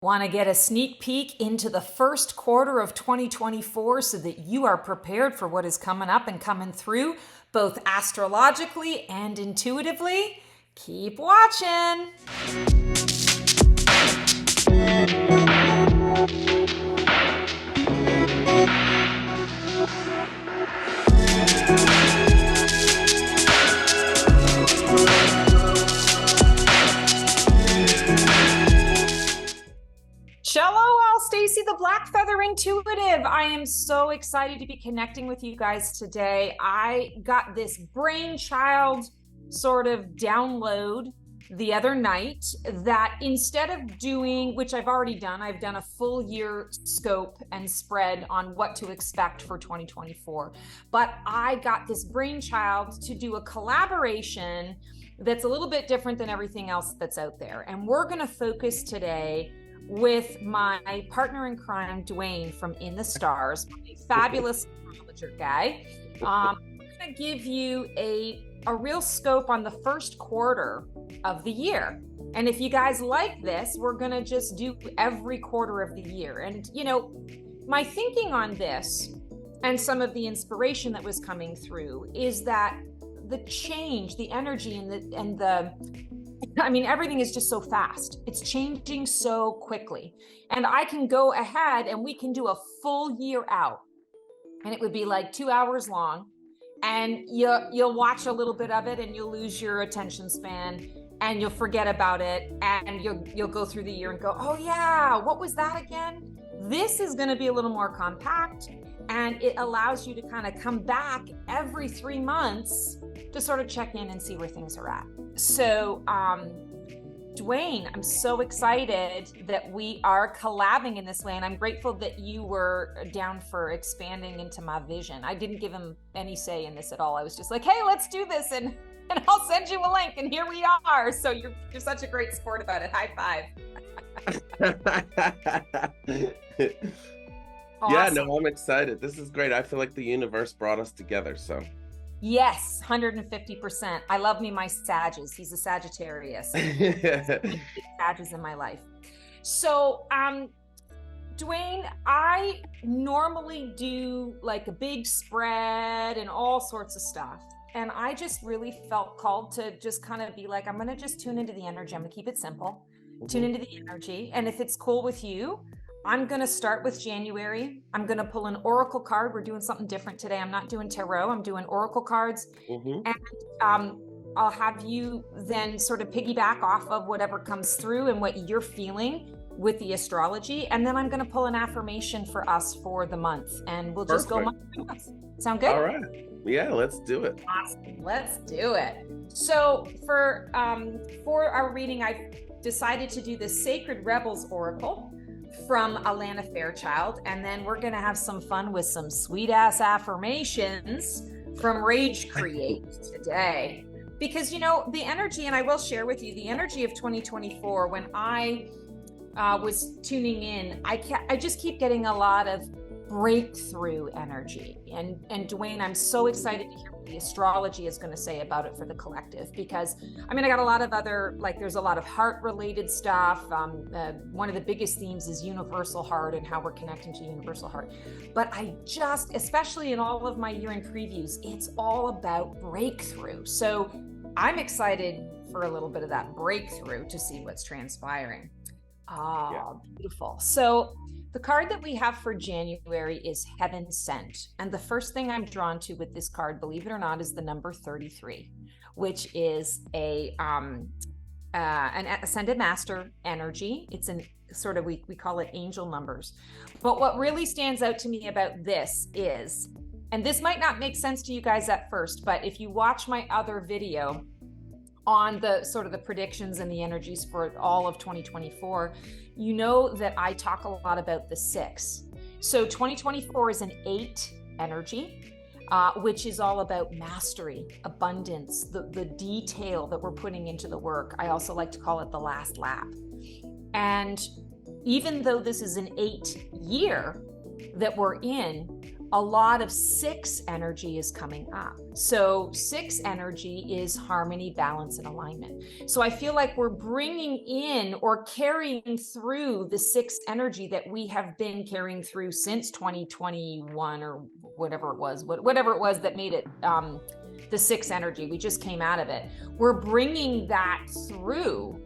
Want to get a sneak peek into the first quarter of 2024 so that you are prepared for what is coming up and coming through, both astrologically and intuitively? Keep watching. Hello, all. Stacey, the Black Feather Intuitive. I am so excited to be connecting with you guys today. I got this brainchild sort of download the other night that instead of doing, which I've already done, I've done a full year scope and spread on what to expect for 2024. But I got this brainchild to do a collaboration that's a little bit different than everything else that's out there. And we're going to focus today with my partner in crime, Dwayne from In the Stars, my fabulous astrologer guy. I'm going to give you a real scope on the first quarter of the year. And if you guys like this, we're going to just do every quarter of the year. And, you know, my thinking on this and some of the inspiration that was coming through is that the change, the energy and the I mean, everything is just so fast. It's changing so quickly. And I can go ahead and we can do a full year out. And it would be like 2 hours long. And you'll watch a little bit of it and you'll lose your attention span and you'll forget about it. And you'll go through the year and go, oh yeah, what was that again? This is going to be a little more compact. And it allows you to kind of come back every 3 months to sort of check in and see where things are at. So, Dwayne, I'm so excited that we are collabing in this way. And I'm grateful that you were down for expanding into my vision. I didn't give him any say in this at all. I was just like, hey, let's do this. And I'll send you a link. And here we are. So you're such a great sport about it. High five. Awesome. Yeah, no, I'm excited. This is great. I feel like the universe brought us together, so. Yes, 150%. I love me my Sagittarius. He's a Sagittarius. Sagittarius in my life. So, Dwayne, I normally do like a big spread and all sorts of stuff. And I just really felt called to just kind of be like, I'm going to just tune into the energy. I'm going to keep it simple. Tune into the energy. And if it's cool with you, I'm going to start with January. I'm going to pull an oracle card. We're doing something different today. I'm not doing tarot. I'm doing oracle cards. And I'll have you then sort of piggyback off of whatever comes through and what you're feeling with the astrology. And then I'm going to pull an affirmation for us for the month. And we'll just go month by month. Sound good? All right. Yeah, let's do it. Awesome. Let's do it. So for our reading, I've decided to do the Sacred Rebels Oracle from Alana Fairchild, and then we're going to have some fun with some sweet ass affirmations from Rage Create today. Because, you know, the energy, and I will share with you the energy of 2024, when I was tuning in, I just keep getting a lot of breakthrough energy. And Dwayne, I'm so excited to hear what the astrology is going to say about it for the collective, because I mean, I got a lot of other, like there's a lot of heart related stuff. One of the biggest themes is universal heart and how we're connecting to universal heart. But I just, especially in all of my year-end previews, it's all about breakthrough. So I'm excited for a little bit of that breakthrough to see what's transpiring. Beautiful. So the card that we have for January is Heaven Sent. And the first thing I'm drawn to with this card, believe it or not, is the number 33, which is an ascended master energy. It's an sort of, we call it angel numbers. But what really stands out to me about this is, and this might not make sense to you guys at first, but if you watch my other video on the sort of the predictions and the energies for all of 2024, you know that I talk a lot about the 6. So 2024 is an 8 energy, which is all about mastery, abundance, the detail that we're putting into the work. I also like to call it the last lap. And even though this is an 8 year that we're in, a lot of 6 energy is coming up. So 6 energy is harmony, balance, and alignment. So I feel like we're bringing in or carrying through the 6 energy that we have been carrying through since 2021 or whatever it was that made it the 6 energy. We just came out of it. We're bringing that through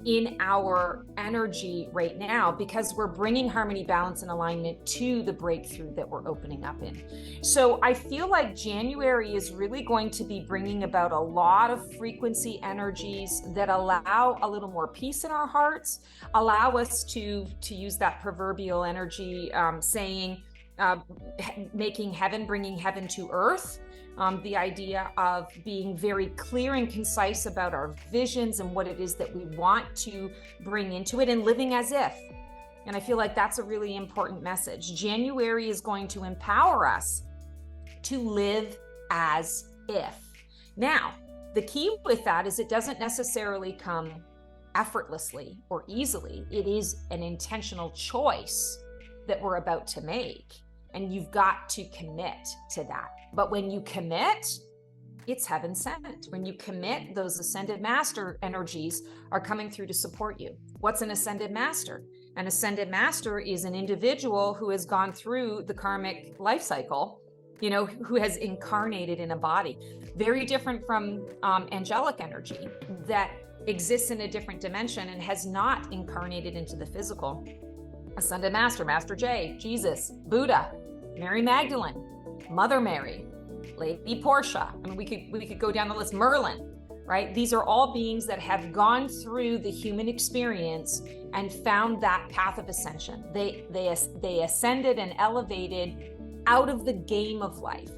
in our energy right now, because we're bringing harmony, balance, and alignment to the breakthrough that we're opening up in. So I feel like January is really going to be bringing about a lot of frequency energies that allow a little more peace in our hearts, allow us to use that proverbial energy saying, making heaven, bringing heaven to earth. The idea of being very clear and concise about our visions and what it is that we want to bring into it, and living as if. And I feel like that's a really important message. January is going to empower us to live as if. Now, the key with that is it doesn't necessarily come effortlessly or easily. It is an intentional choice that we're about to make. And you've got to commit to that. But when you commit, it's heaven sent. When you commit, those ascended master energies are coming through to support you. What's an ascended master? An ascended master is an individual who has gone through the karmic life cycle, who has incarnated in a body. Very different from angelic energy that exists in a different dimension and has not incarnated into the physical. Ascended Master, Master J, Jesus, Buddha, Mary Magdalene, Mother Mary, Lady Portia. I mean, we could go down the list. Merlin, right? These are all beings that have gone through the human experience and found that path of ascension. They ascended and elevated out of the game of life.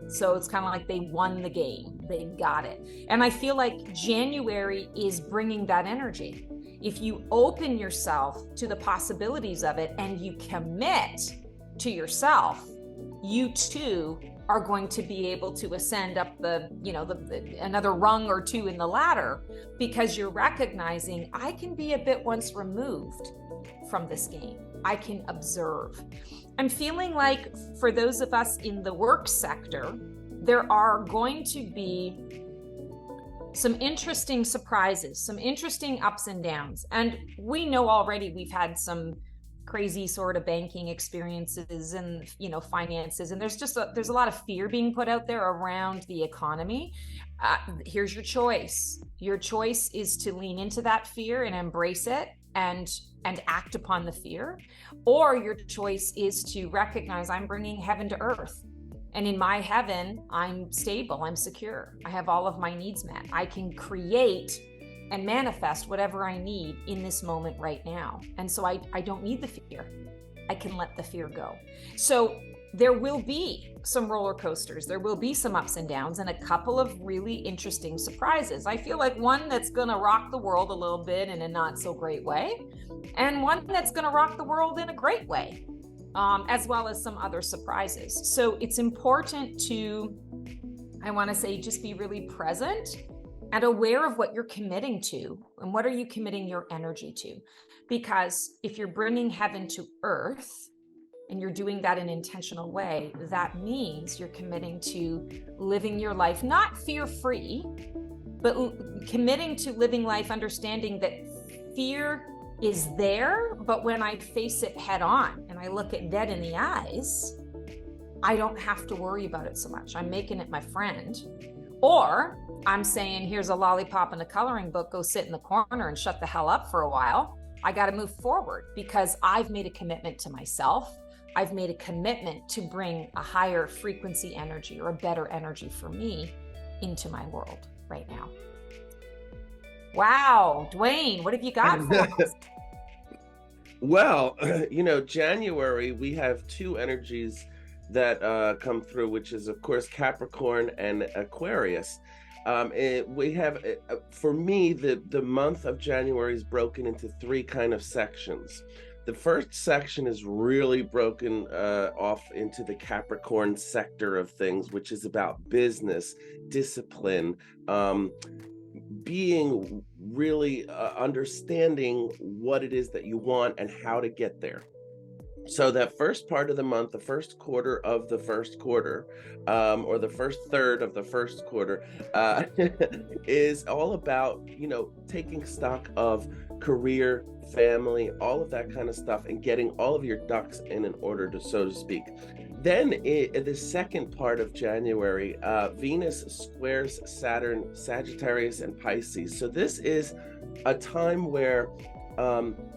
So it's kind of like they won the game. They got it. And I feel like January is bringing that energy. If you open yourself to the possibilities of it and you commit to yourself, you too are going to be able to ascend up another rung or two in the ladder, because you're recognizing, I can be a bit once removed from this game. I can observe. I'm feeling like for those of us in the work sector, there are going to be some interesting surprises, some interesting ups and downs. And we know already we've had some crazy sort of banking experiences and finances, and there's a lot of fear being put out there around the economy. Here's your choice. Your choice is to lean into that fear and embrace it and act upon the fear, or your choice is to recognize, I'm bringing heaven to earth. And in my heaven, I'm stable, I'm secure, I have all of my needs met. I can create and manifest whatever I need in this moment right now. And so I don't need the fear. I can let the fear go. So there will be some roller coasters. There will be some ups and downs and a couple of really interesting surprises. I feel like one that's going to rock the world a little bit in a not so great way, and one that's going to rock the world in a great way, as well as some other surprises. So it's important to, I want to say, just be really present and aware of what you're committing to and what are you committing your energy to. Because if you're bringing heaven to earth and you're doing that in an intentional way, that means you're committing to living your life, not fear-free, but committing to living life understanding that fear is there, but when I face it head on and I look it dead in the eyes, I don't have to worry about it so much. I'm making it my friend. Or I'm saying, here's a lollipop and a coloring book, go sit in the corner and shut the hell up for a while. I got to move forward because I've made a commitment to myself. I've made a commitment to bring a higher frequency energy or a better energy for me into my world right now. Wow, Dwayne, what have you got for us? Well, January, we have two energies that come through, which is, of course, Capricorn and Aquarius. We have, for me, the month of January is broken into three kind of sections. The first section is really broken off into the Capricorn sector of things, which is about business, discipline, being really understanding what it is that you want and how to get there. So that first part of the month, the first quarter of the first quarter, or the first third of the first quarter, is all about, taking stock of career, family, all of that kind of stuff, and getting all of your ducks in order, to so to speak. Then in the second part of January, Venus squares Saturn, Sagittarius, and Pisces. So this is a time where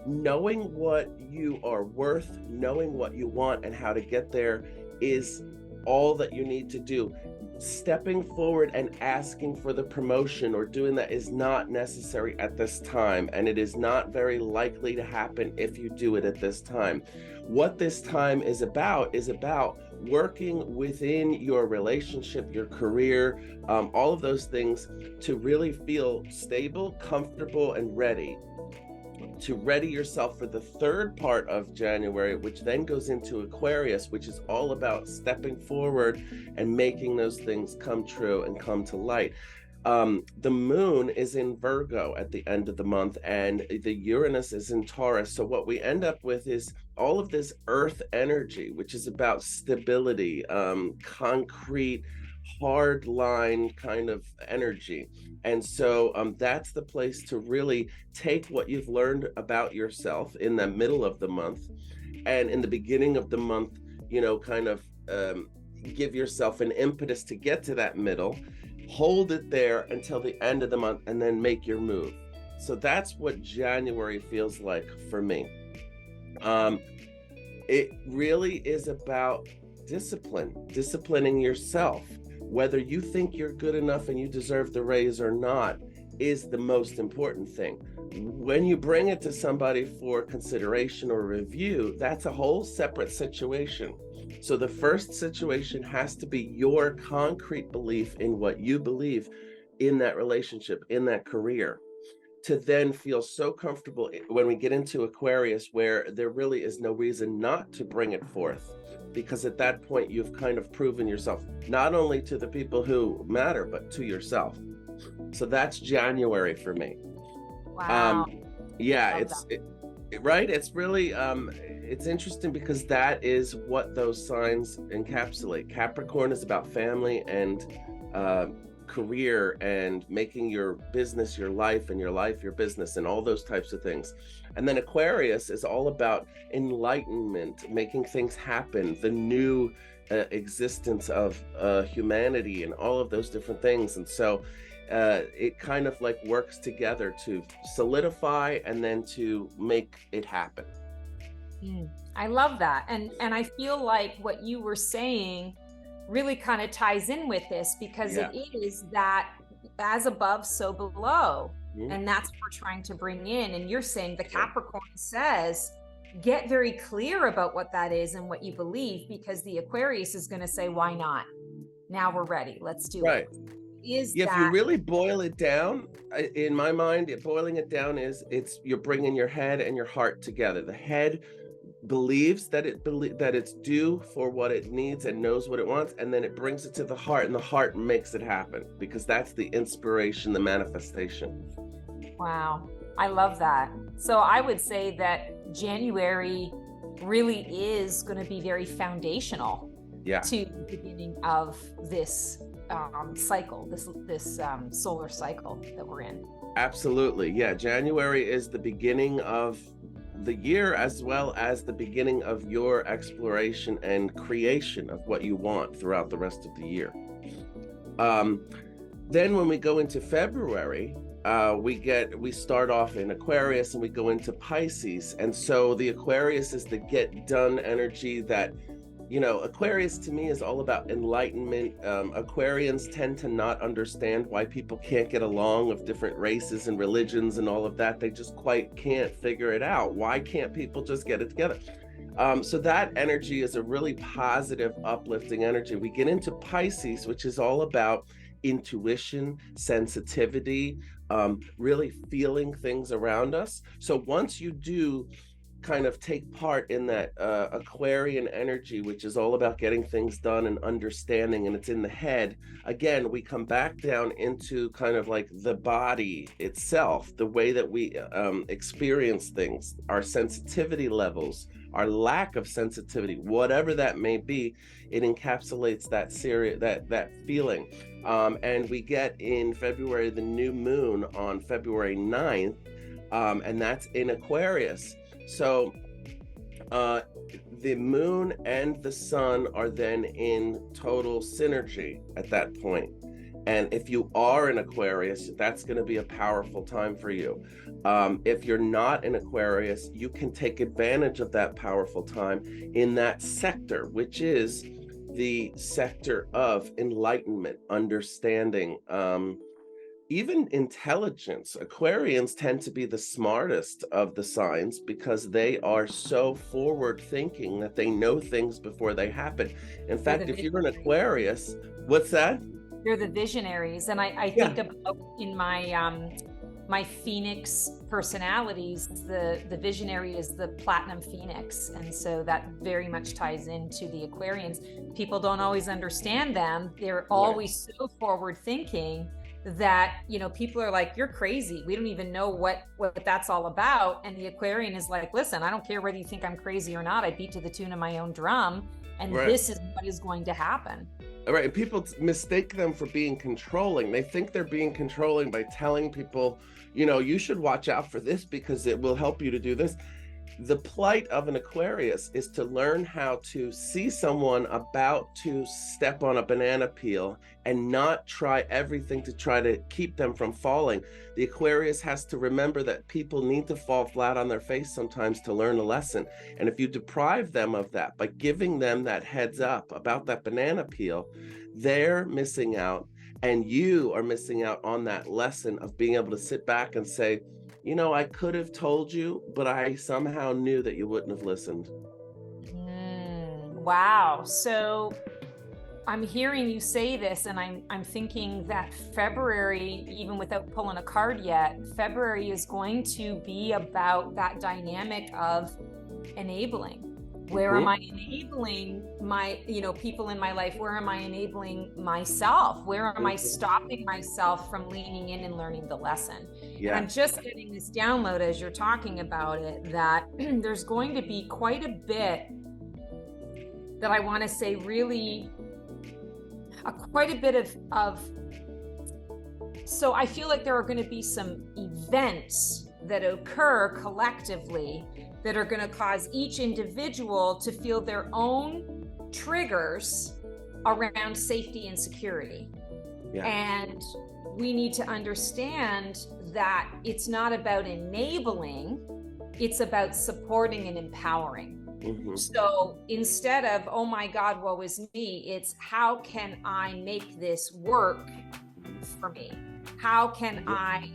knowing what you are worth, knowing what you want and how to get there is all that you need to do. Stepping forward and asking for the promotion or doing that is not necessary at this time, and it is not very likely to happen if you do it at this time. What this time is about working within your relationship, your career, all of those things, to really feel stable, comfortable, and ready. To ready yourself for the third part of January, which then goes into Aquarius, which is all about stepping forward and making those things come true and come to light. The moon is in Virgo at the end of the month, and the Uranus is in Taurus. So what we end up with is all of this earth energy, which is about stability, concrete, hard line kind of energy. And so that's the place to really take what you've learned about yourself in the middle of the month, and in the beginning of the month, give yourself an impetus to get to that middle, hold it there until the end of the month, and then make your move. So that's what January feels like for me. It really is about disciplining yourself. Whether you think you're good enough and you deserve the raise or not is the most important thing. When you bring it to somebody for consideration or review, that's a whole separate situation. So the first situation has to be your concrete belief in what you believe in that relationship, in that career, to then feel so comfortable when we get into Aquarius, where there really is no reason not to bring it forth. Because at that point, you've kind of proven yourself, not only to the people who matter, but to yourself. So that's January for me. Wow. Right. It's really, it's interesting because that is what those signs encapsulate. Capricorn is about family and career and making your business your life, and your life your business, and all those types of things. And then Aquarius is all about enlightenment, making things happen, the new existence of humanity, and all of those different things. And so it kind of like works together to solidify and then to make it happen. I love that. And I feel like what you were saying really kind of ties in with this, because it is that as above, so below. And that's what we're trying to bring in. And you're saying the Capricorn says, get very clear about what that is and what you believe, because the Aquarius is going to say, why not? Now we're ready. Let's do it. If you really boil it down, in my mind, boiling it down is you're bringing your head and your heart together. The head believes that it's due for what it needs and knows what it wants, and then it brings it to the heart, and the heart makes it happen, because that's the inspiration, the manifestation. Wow, I love that. So I would say that January really is going to be very foundational to the beginning of this cycle, this solar cycle that we're in. Absolutely. January is the beginning of the year, as well as the beginning of your exploration and creation of what you want throughout the rest of the year. Then when we go into February, we start off in Aquarius and we go into Pisces. And so the Aquarius is the get done energy that, Aquarius to me is all about enlightenment. Aquarians tend to not understand why people can't get along of different races and religions and all of that. They just quite can't figure it out. Why can't people just get it together? So that energy is a really positive, uplifting energy. We get into Pisces, which is all about intuition, sensitivity, really feeling things around us. So once you do kind of take part in that Aquarian energy, which is all about getting things done and understanding, and it's in the head. Again, we come back down into kind of like the body itself, the way that we experience things, our sensitivity levels, our lack of sensitivity, whatever that may be. It encapsulates that feeling. And we get in February the new moon on February 9th, and that's in Aquarius. So the moon and the sun are then in total synergy at that point. And if you are an Aquarius, that's going to be a powerful time for you. If you're not an Aquarius, you can take advantage of that powerful time in that sector, which is the sector of enlightenment, understanding, even intelligence. Aquarians tend to be the smartest of the signs because they are so forward thinking that they know things before they happen. In fact, if you're an Aquarius, what's that? You're the visionaries. And I think about in my my Phoenix personalities, the visionary is the platinum Phoenix. And so that very much ties into the Aquarians. People don't always understand them. They're always so forward thinking that, you know, people are like, you're crazy. We don't even know what that's all about. And the Aquarian is like, listen, I don't care whether you think I'm crazy or not. I beat to the tune of my own drum. And this is what is going to happen. All right. People mistake them for being controlling. They think they're being controlling by telling people, you know, you should watch out for this because it will help you to do this. The plight of an Aquarius is to learn how to see someone about to step on a banana peel and not try everything to try to keep them from falling. The Aquarius has to remember that people need to fall flat on their face sometimes to learn a lesson. And if you deprive them of that by giving them that heads up about that banana peel, they're missing out, and you are missing out on that lesson of being able to sit back and say, you know, I could have told you, but I somehow knew that you wouldn't have listened. Wow. So I'm hearing you say this, and I'm thinking that February, even without pulling a card yet, February is going to be about that dynamic of enabling. Where am I enabling my, you know, people in my life? Where am I enabling myself? Where am I stopping myself from leaning in and learning the lesson? And I'm just getting this download as you're talking about it, that there's going to be quite a bit that I want to say really, quite a bit of, so I feel like there are going to be some events that occur collectively that are going to cause each individual to feel their own triggers around safety and security. And we need to understand that it's not about enabling, it's about supporting and empowering. So instead of, oh my God, woe is me, it's how can I make this work for me? How can I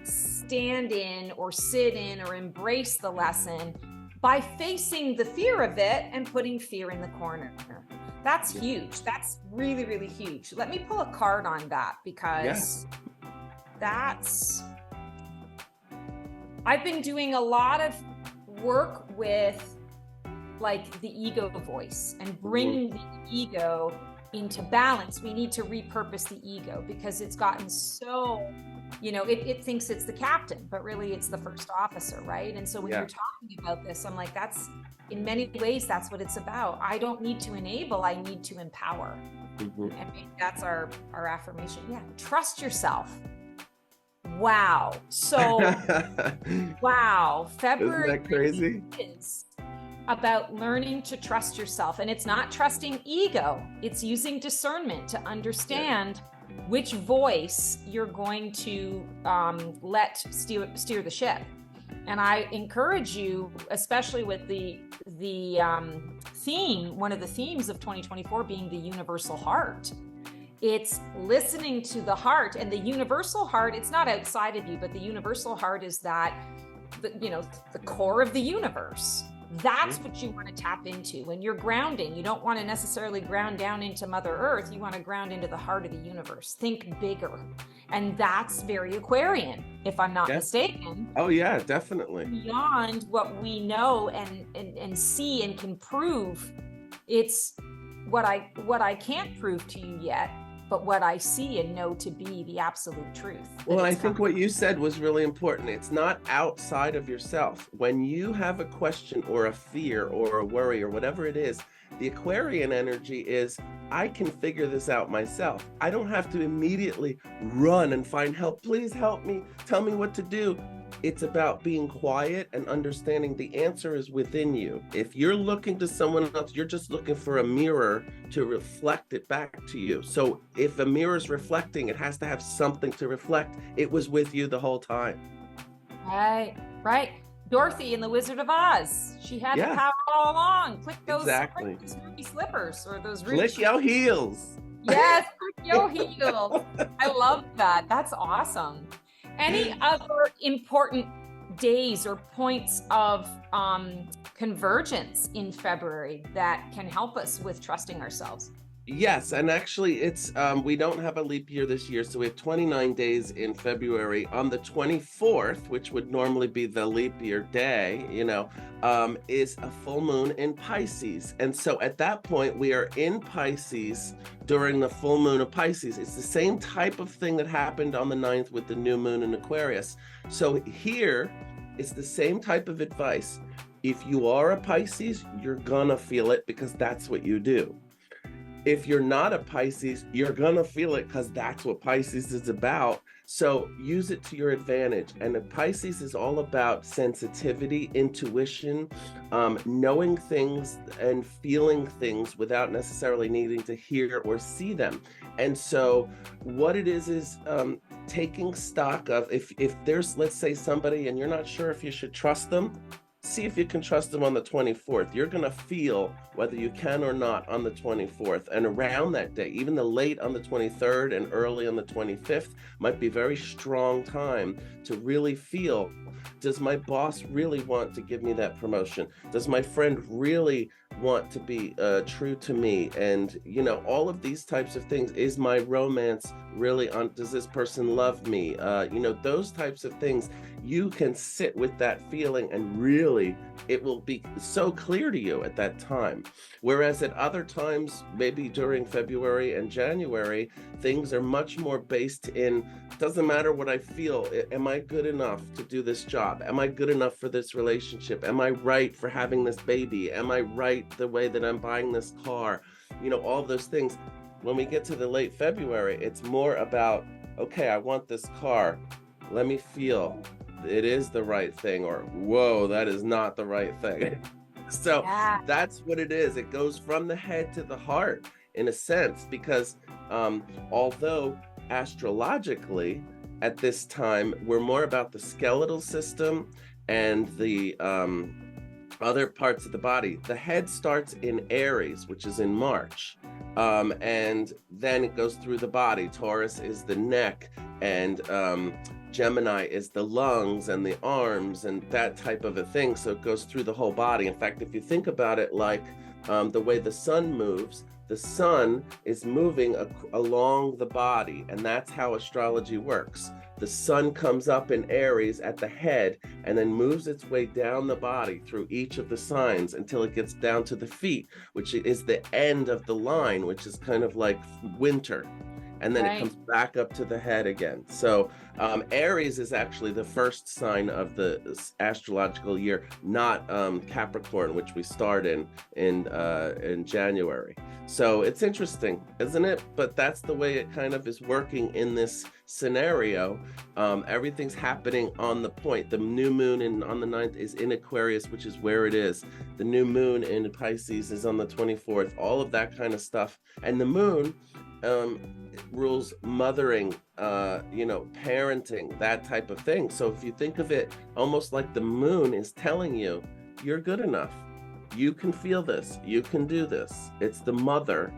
stand in or sit in or embrace the lesson by facing the fear of it and putting fear in the corner? That's huge. That's really, really huge. Let me pull a card on that, because I've been doing a lot of work with like the ego voice and bringing the ego into balance. We need to repurpose the ego because it's gotten so, you know, it thinks it's the captain, but really it's the first officer, right? And so when you're talking about this, I'm like, that's, in many ways, that's what it's about. I don't need to enable, I need to empower. And maybe that's our affirmation. Trust yourself. Wow. So, wow. February Isn't that crazy? Is about learning to trust yourself. And it's not trusting ego. It's using discernment to understand which voice you're going to let steer the ship. And I encourage you, especially with the theme, one of the themes of 2024 being the universal heart. It's listening to the heart, and the universal heart, it's not outside of you, but the universal heart is that, the core of the universe. That's what you want to tap into when you're grounding. You don't want to necessarily ground down into Mother Earth. You want to ground into the heart of the universe. Think bigger. And that's very Aquarian, if I'm not mistaken. Oh yeah, definitely. Beyond what we know and see and can prove. It's what I can't prove to you yet, but what I see and know to be the absolute truth. Well, I think what you said was really important. It's not outside of yourself. When you have a question or a fear or a worry or whatever it is, the Aquarian energy is, I can figure this out myself. I don't have to immediately run and find help. Please help me. Tell me what to do. It's about being quiet and understanding the answer is within you. If you're looking to someone else, you're just looking for a mirror to reflect it back to you. So if a mirror is reflecting, it has to have something to reflect. It was with you the whole time. Right. Dorothy in The Wizard of Oz. She had the power all along. Click those ruby slippers or those ruby Click your heels. Yes, click your heels. I love that. That's awesome. Any other important days or points of convergence in February that can help us with trusting ourselves? Yes, and actually it's we don't have a leap year this year, so we have 29 days in February. On the 24th, which would normally be the leap year day, is a full moon in Pisces. And so at that point, we are in Pisces during the full moon of Pisces. It's the same type of thing that happened on the 9th with the new moon in Aquarius. So here, it's the same type of advice. If you are a Pisces, you're gonna feel it because that's what you do. If you're not a Pisces, you're gonna feel it because that's what Pisces is about. So use it to your advantage. And the Pisces is all about sensitivity, intuition, knowing things and feeling things without necessarily needing to hear or see them. And so what it is taking stock of, if there's, let's say, somebody and you're not sure if you should trust them, see if you can trust them on the 24th. You're going to feel whether you can or not on the 24th. And around that day, even the late on the 23rd and early on the 25th might be a very strong time to really feel, does my boss really want to give me that promotion? Does my friend really want to be true to me? And, all of these types of things. Is my romance really on? Does this person love me? Those types of things. You can sit with that feeling and really it will be so clear to you at that time. Whereas at other times, maybe during February and January, things are much more based in, doesn't matter what I feel. Am I good enough to do this job? Am I good enough for this relationship? Am I right for having this baby? Am I right the way that I'm buying this car? All those things. When we get to the late February, it's more about, okay, I want this car. Let me feel it is the right thing, or whoa, that is not the right thing. So that's what it is. It goes from the head to the heart in a sense, because although astrologically at this time, we're more about the skeletal system and the other parts of the body. The head starts in Aries, which is in March. And then it goes through the body. Taurus is the neck, and Gemini is the lungs and the arms and that type of a thing. So it goes through the whole body. In fact, if you think about it like the way the sun moves, the sun is moving along the body, and that's how astrology works. The sun comes up in Aries at the head and then moves its way down the body through each of the signs until it gets down to the feet, which is the end of the line, which is kind of like winter. And then it comes back up to the head again. So Aries is actually the first sign of the astrological year, not Capricorn, which we start in January. So it's interesting, isn't it? But that's the way it kind of is working in this scenario. Everything's happening on the point. The new moon on the 9th is in Aquarius, which is where it is. The new moon in Pisces is on the 24th, all of that kind of stuff. And the moon rules mothering, parenting, that type of thing. So if you think of it almost like the moon is telling you, you're good enough. You can feel this. You can do this. It's the mother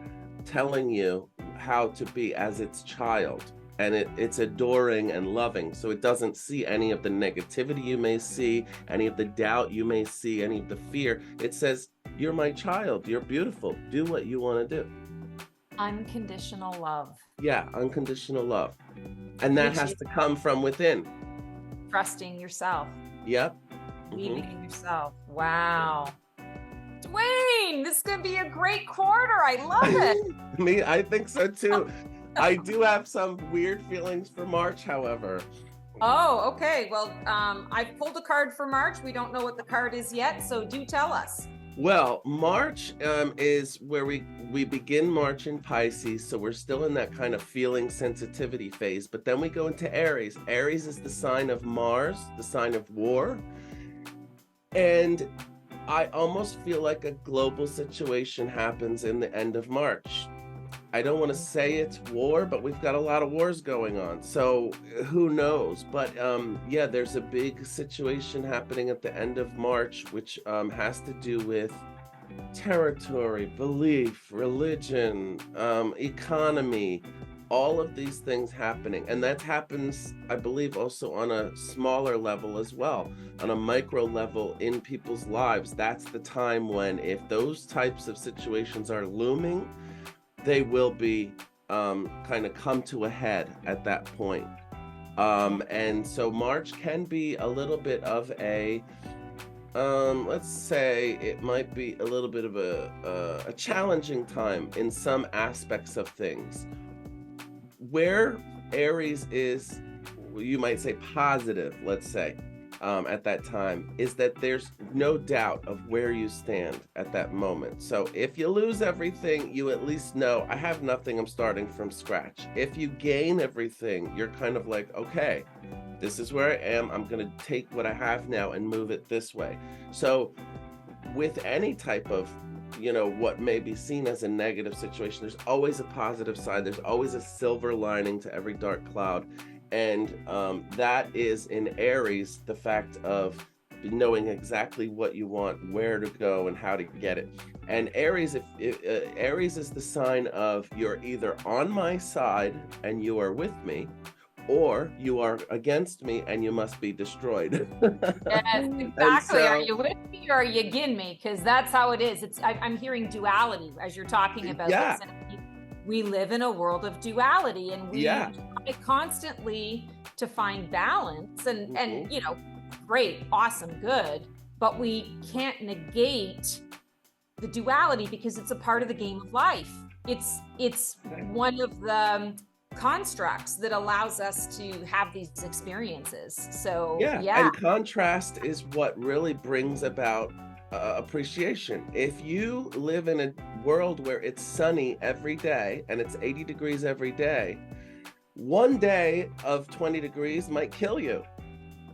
telling you how to be as its child. and it's adoring and loving. So it doesn't see any of the negativity you may see, any of the doubt you may see, any of the fear. It says, you're my child, you're beautiful, do what you want to do. Unconditional love. Yeah, unconditional love. And that has to come from within. Trusting yourself. Yep. Believing in yourself. Wow. Dwayne, this is going to be a great quarter. I love it. I think so too. I do have some weird feelings for March, however. Oh, okay. Well, I've pulled a card for March. We don't know what the card is yet, so do tell us. Well, March is where we begin March in Pisces, so we're still in that kind of feeling sensitivity phase, but then we go into Aries. Aries is the sign of Mars, the sign of war, and I almost feel like a global situation happens in the end of March. I don't want to say it's war, but we've got a lot of wars going on, so who knows? But yeah, there's a big situation happening at the end of March, which has to do with territory, belief, religion, economy, all of these things happening. And that happens, I believe, also on a smaller level as well, on a micro level in people's lives. That's the time when, if those types of situations are looming, they will be kind of come to a head at that point. And so March can be a little bit of a, let's say it might be a little bit of a challenging time in some aspects of things. Where Aries is, you might say positive, let's say, at that time, is that there's no doubt of where you stand at that moment. So if you lose everything, you at least know, I have nothing, I'm starting from scratch. If you gain everything, you're kind of like, okay, this is where I am, I'm going to take what I have now and move it this way. So with any type of, what may be seen as a negative situation, there's always a positive side, there's always a silver lining to every dark cloud. And that is in Aries, the fact of knowing exactly what you want, where to go, and how to get it. And Aries, Aries is the sign of, you're either on my side and you are with me, or you are against me and you must be destroyed. Yes, exactly. So, are you with me or are you against me? Because that's how it is. I'm hearing duality as you're talking about this. And we live in a world of duality, and we try constantly to find balance, and great, awesome, good, but we can't negate the duality because it's a part of the game of life. It's one of the constructs that allows us to have these experiences. So and contrast is what really brings about appreciation. If you live in a world where it's sunny every day and it's 80 degrees every day, one day of 20 degrees might kill you.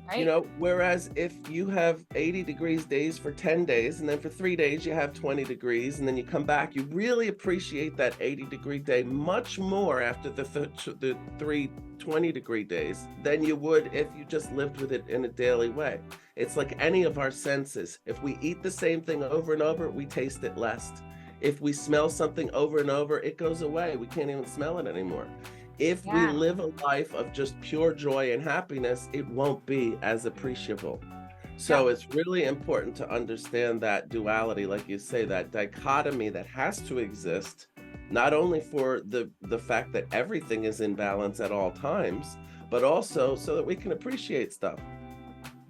Right. Whereas if you have 80 degrees days for 10 days, and then for 3 days you have 20 degrees, and then you come back, you really appreciate that 80-degree day much more after the 3 20-degree days than you would if you just lived with it in a daily way. It's like any of our senses. If we eat the same thing over and over, we taste it less. If we smell something over and over, it goes away. We can't even smell it anymore. If we live a life of just pure joy and happiness, it won't be as appreciable. So it's really important to understand that duality, like you say, that dichotomy that has to exist, not only for the fact that everything is in balance at all times, but also so that we can appreciate stuff.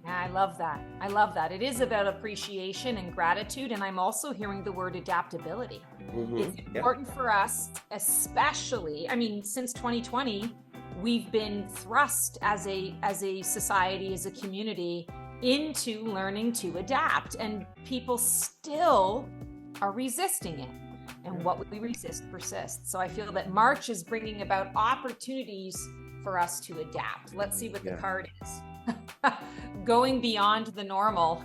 Yeah, I love that. I love that. It is about appreciation and gratitude. And I'm also hearing the word adaptability. It's important for us, especially, since 2020, we've been thrust as a society, as a community, into learning to adapt, and people still are resisting it. And what we resist persists. So I feel that March is bringing about opportunities for us to adapt. Let's see what the card is. Going beyond the normal.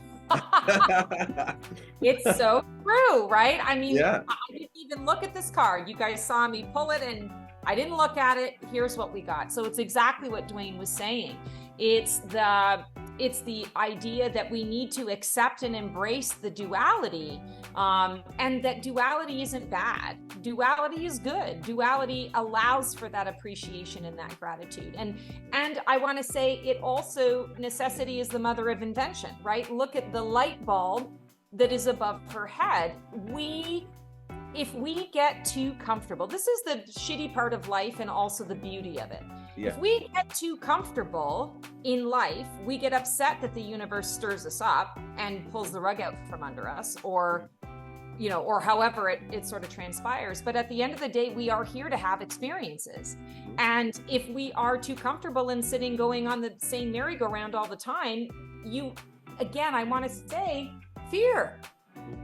It's so true, right? I didn't even look at this card. You guys saw me pull it and I didn't look at it. Here's what we got. So it's exactly what Dwayne was saying. It's the it's the idea that we need to accept and embrace the duality, and that duality isn't bad. Duality is good. Duality allows for that appreciation and that gratitude. And I want to say it also, necessity is the mother of invention, right? Look at the light bulb that is above her head. If we get too comfortable, this is the shitty part of life and also the beauty of it. Yeah. If we get too comfortable in life, we get upset that the universe stirs us up and pulls the rug out from under us, or, you know, or however it sort of transpires. But at the end of the day, we are here to have experiences. And if we are too comfortable in sitting going on the same merry-go-round all the time, I want to say fear.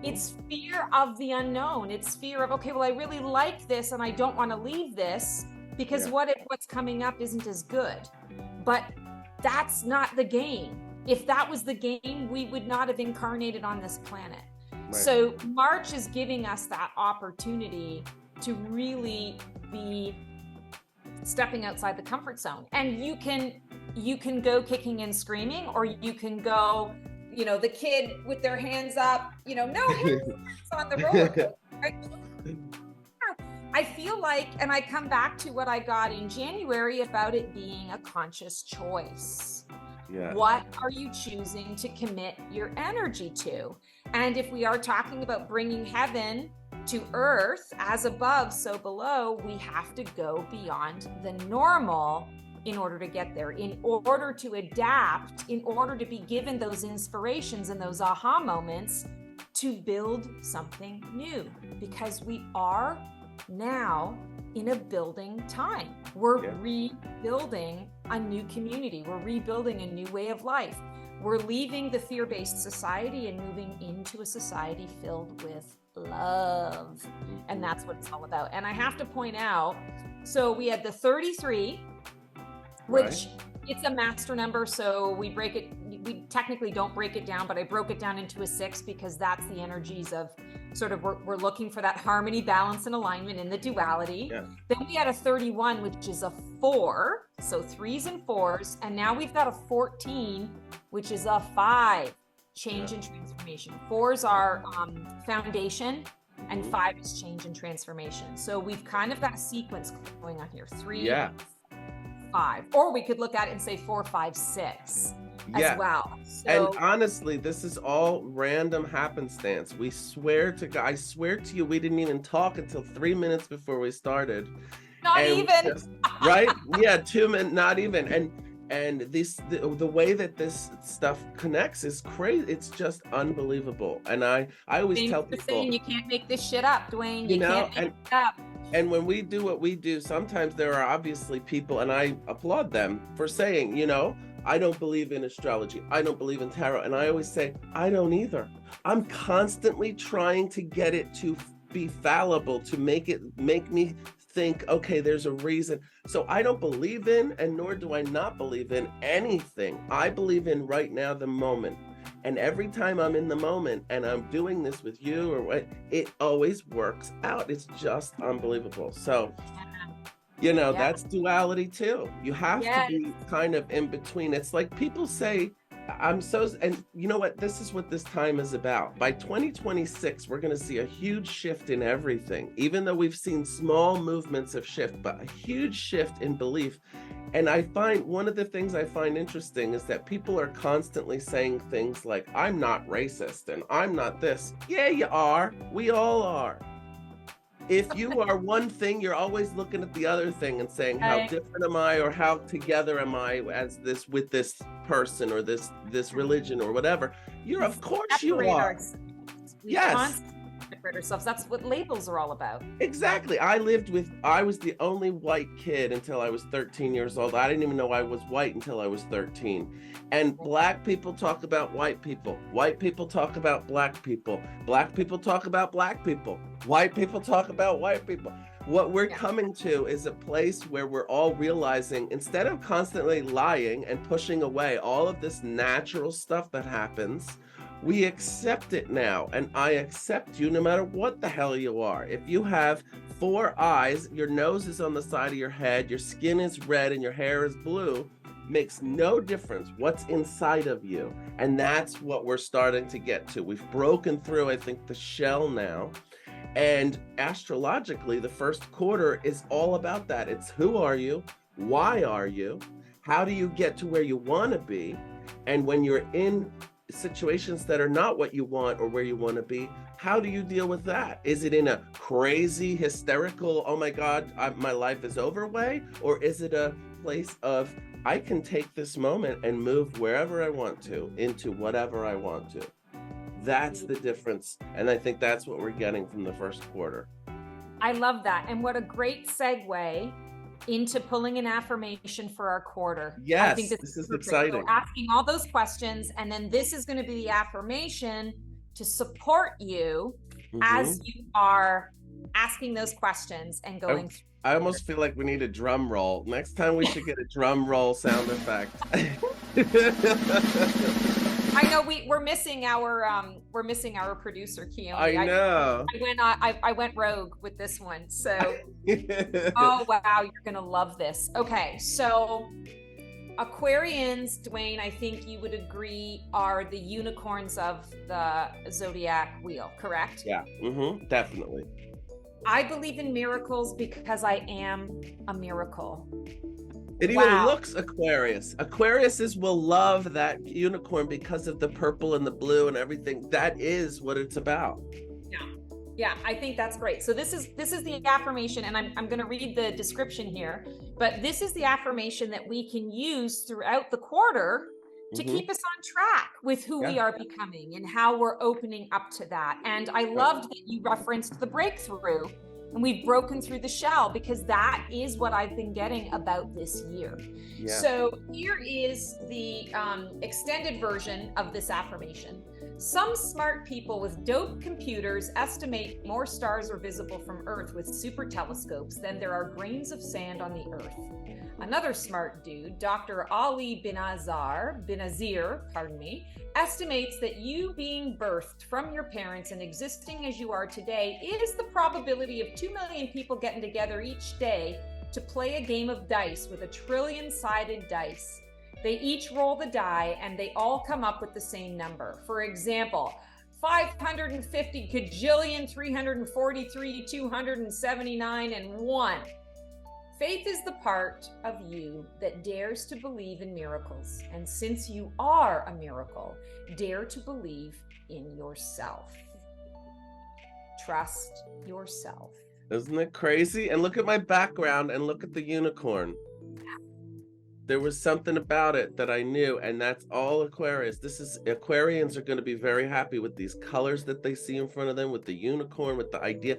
It's fear of the unknown. It's fear of, okay, well, I really like this and I don't want to leave this because what if what's coming up isn't as good? But that's not the game. If that was the game, we would not have incarnated on this planet. Right. So March is giving us that opportunity to really be stepping outside the comfort zone. And you can go kicking and screaming, or you can go, you know, the kid with their hands up, you know, no hands on the roller coaster, right? I feel like, and I come back to what I got in January about it being a conscious choice. Yeah. What are you choosing to commit your energy to? And if we are talking about bringing heaven to earth, as above, so below, we have to go beyond the normal in order to get there, in order to adapt, in order to be given those inspirations and those aha moments to build something new, because we are now in a building time. We're rebuilding a new community. We're rebuilding a new way of life. We're leaving the fear-based society and moving into a society filled with love. And that's what it's all about. And I have to point out, so we had the 33, which it's a master number. So we technically don't break it down, but I broke it down into a 6 because that's the energies of sort of, we're looking for that harmony, balance, and alignment in the duality. Yeah. Then we had a 31, which is a 4. So 3s and 4s. And now we've got a 14, which is a 5, change and transformation. 4s are foundation, and 5 is change and transformation. So we've kind of got a sequence going on here. 3, 5, or we could look at it and say 4, 5, 6 as well. So, and honestly, this is all random happenstance. We swear to God, I swear to you, we didn't even talk until 3 minutes before we started. Not even. Right? Yeah, 2 minutes, not even. And the way that this stuff connects is crazy. It's just unbelievable. And I always tell people, saying you can't make this shit up, Dwayne. You can't make it up. And when we do what we do, sometimes there are obviously people, and I applaud them for saying, you know, I don't believe in astrology. I don't believe in tarot. And I always say, I don't either. I'm constantly trying to get it to be fallible, to make me think, okay, there's a reason. So I don't believe in, and nor do I not believe in anything. I believe in right now, the moment. And every time I'm in the moment and I'm doing this with you or what, it always works out. It's just unbelievable. So, you know, that's duality too. You have to be kind of in between. It's like people say, and you know what? This is what this time is about. By 2026, we're going to see a huge shift in everything, even though we've seen small movements of shift, but a huge shift in belief. And I find one of the things I find interesting is that people are constantly saying things like, I'm not racist and I'm not this. Yeah, you are. We all are. If you are one thing, you're always looking at the other thing and saying, how different am I, or how together am I as this with this person or this religion or whatever. You're, of course you are. Yes. Separate ourselves. That's what labels are all about. Exactly. I was the only white kid until I was 13 years old. I didn't even know I was white until I was 13. And black people talk about white people. White people talk about black people. Black people talk about black people. White people talk about white people. What we're coming to is a place where we're all realizing, instead of constantly lying and pushing away all of this natural stuff that happens, we accept it now. And I accept you no matter what the hell you are. If you have 4 eyes, your nose is on the side of your head, your skin is red, and your hair is blue, makes no difference what's inside of you. And that's what we're starting to get to. We've broken through, I think, the shell now. And astrologically, the first quarter is all about that. It's who are you? Why are you? How do you get to where you want to be? And when you're in situations that are not what you want or where you want to be, how do you deal with that? Is it in a crazy, hysterical, oh my God, my life is over way? Or is it a place of, I can take this moment and move wherever I want to, into whatever I want to? That's the difference. And I think that's what we're getting from the first quarter. I love that. And what a great segue into pulling an affirmation for our quarter. Yes, I think this is perfect. exciting. So asking all those questions, and then this is going to be the affirmation to support you as you are asking those questions and going through. I almost feel like we need a drum roll. Next time we should get a drum roll sound effect. I know we're missing our producer Keone. I know. I went rogue with this one. So oh wow, you're gonna love this. Okay, so Aquarians, Dwayne, I think you would agree, are the unicorns of the zodiac wheel, correct? Yeah, definitely. I believe in miracles because I am a miracle. It even looks Aquarius. Aquariuses will love that unicorn because of the purple and the blue and everything. That is what it's about. Yeah, I think that's great. So this is the affirmation, and I'm going to read the description here, but this is the affirmation that we can use throughout the quarter to keep us on track with who we are becoming and how we're opening up to that. And I loved that you referenced the breakthrough, and we've broken through the shell, because that is what I've been getting about this year. Yeah. So here is the extended version of this affirmation. Some smart people with dope computers estimate more stars are visible from Earth with super telescopes than there are grains of sand on the Earth. Another smart dude, Dr. Ali Benazir, estimates that you being birthed from your parents and existing as you are today is the probability of 2 million people getting together each day to play a game of dice with a trillion-sided dice. They each roll the die and they all come up with the same number. For example, 550 gajillion, 343, 279, and 1. Faith is the part of you that dares to believe in miracles. And since you are a miracle, dare to believe in yourself. Trust yourself. Isn't it crazy? And look at my background and look at the unicorn. There was something about it that I knew, and that's all Aquarius. Aquarians are going to be very happy with these colors that they see in front of them, with the unicorn, with the idea.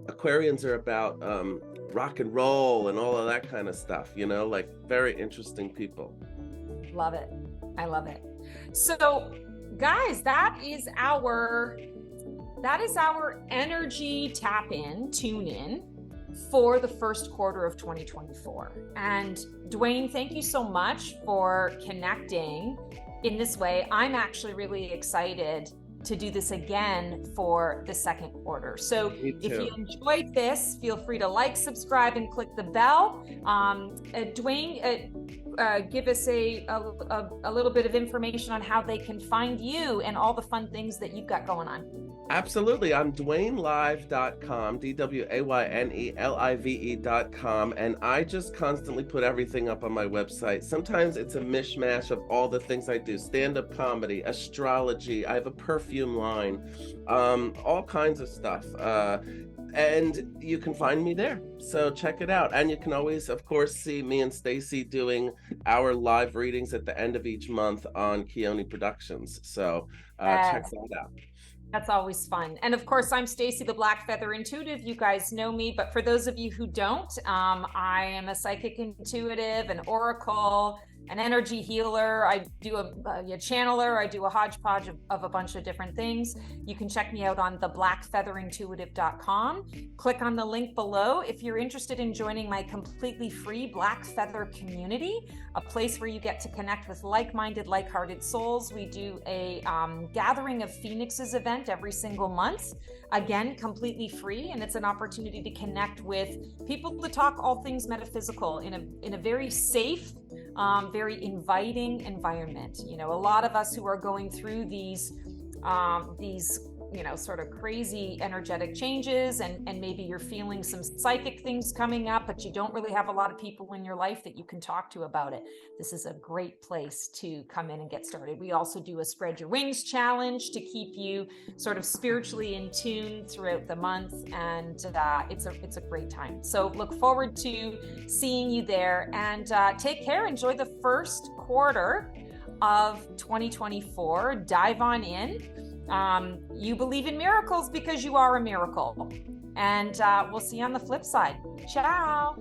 Aquarians are about rock and roll and all of that kind of stuff, like very interesting people. Love it. I love it. So guys, that is our energy tap in, tune in for the first quarter of 2024. And Dwayne, thank you so much for connecting in this way. I'm actually really excited to do this again for the second quarter. So if you enjoyed this, feel free to like, subscribe, and click the bell. Dwayne, give us a little bit of information on how they can find you and all the fun things that you've got going on. Absolutely. I'm DwayneLive.com, DWAYNELIVE.com, and I just constantly put everything up on my website. Sometimes it's a mishmash of all the things I do: stand-up comedy, astrology, I have a perfume line, all kinds of stuff. And you can find me there. So check it out. And you can always, of course, see me and Stacey doing our live readings at the end of each month on Keone Productions. So check that out. That's always fun. And of course, I'm Stacey, the Black Feather Intuitive. You guys know me, but for those of you who don't, I am a psychic intuitive, an oracle, an energy healer. I do a channeler. I do a hodgepodge of a bunch of different things. You can check me out on theblackfeatherintuitive.com. Click on the link below if you're interested in joining my completely free Black Feather community, a place where you get to connect with like-minded, like-hearted souls. We do a Gathering of Phoenixes event every single month. Again, completely free, and it's an opportunity to connect with people to talk all things metaphysical in a very safe, very inviting environment. You know, a lot of us who are going through these sort of crazy energetic changes, and maybe you're feeling some psychic things coming up, but you don't really have a lot of people in your life that you can talk to about it. This is a great place to come in and get started. We also do a spread your wings challenge to keep you sort of spiritually in tune throughout the month, and it's a great time. So look forward to seeing you there, and take care. Enjoy the first quarter of 2024. Dive on in. You believe in miracles because you are a miracle. And we'll see you on the flip side. Ciao.